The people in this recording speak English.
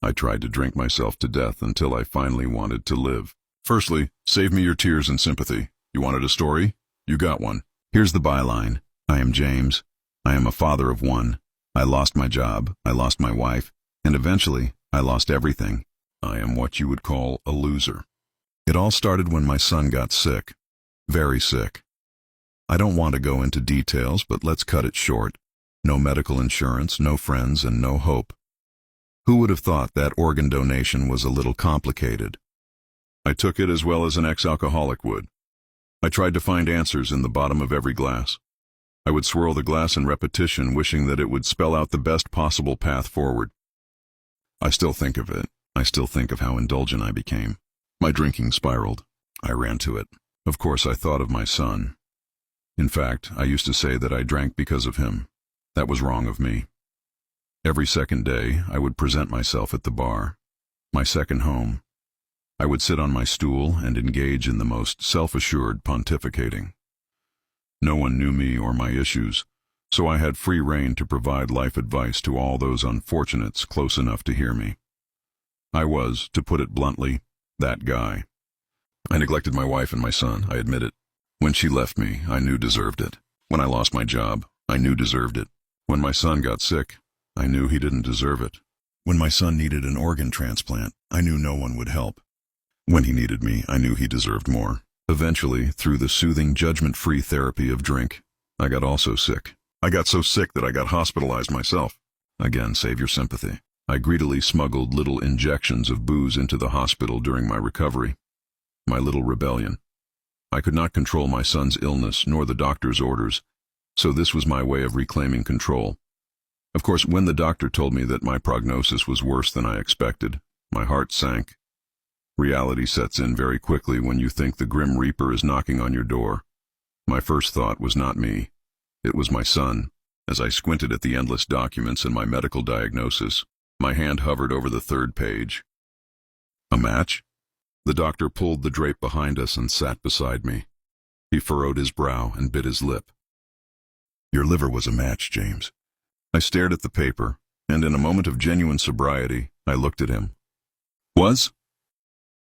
I tried to drink myself to death until I finally wanted to live. Firstly, save me your tears and sympathy. You wanted a story? You got one. Here's the byline. I am James. I am a father of one. I lost my job, I lost my wife, and eventually, I lost everything. I am what you would call a loser. It all started when my son got sick. Very sick. I don't want to go into details, but let's cut it short. No medical insurance, no friends, and no hope. Who would have thought that organ donation was a little complicated? I took it as well as an ex-alcoholic would. I tried to find answers in the bottom of every glass. I would swirl the glass in repetition, wishing that it would spell out the best possible path forward. I still think of it. I still think of how indulgent I became. My drinking spiraled. I ran to it. Of course, I thought of my son. In fact, I used to say that I drank because of him. That was wrong of me. Every second day, I would present myself at the bar, my second home. I would sit on my stool and engage in the most self-assured pontificating. No one knew me or my issues, so I had free rein to provide life advice to all those unfortunates close enough to hear me. I was, to put it bluntly, that guy. I neglected my wife and my son, I admit it. When she left me, I knew deserved it. When I lost my job, I knew deserved it. When my son got sick, I knew he didn't deserve it. When my son needed an organ transplant, I knew no one would help. When he needed me, I knew he deserved more. Eventually, through the soothing, judgment-free therapy of drink, I got also sick. I got so sick that I got hospitalized myself. Again, save your sympathy. I greedily smuggled little injections of booze into the hospital during my recovery. My little rebellion. I could not control my son's illness nor the doctor's orders, so this was my way of reclaiming control. Of course, when the doctor told me that my prognosis was worse than I expected, my heart sank. Reality sets in very quickly when you think the Grim Reaper is knocking on your door. My first thought was not me. It was my son. As I squinted at the endless documents and my medical diagnosis, my hand hovered over the third page. A match? The doctor pulled the drape behind us and sat beside me. He furrowed his brow and bit his lip. Your liver was a match, James. I stared at the paper, and in a moment of genuine sobriety, I looked at him. Was?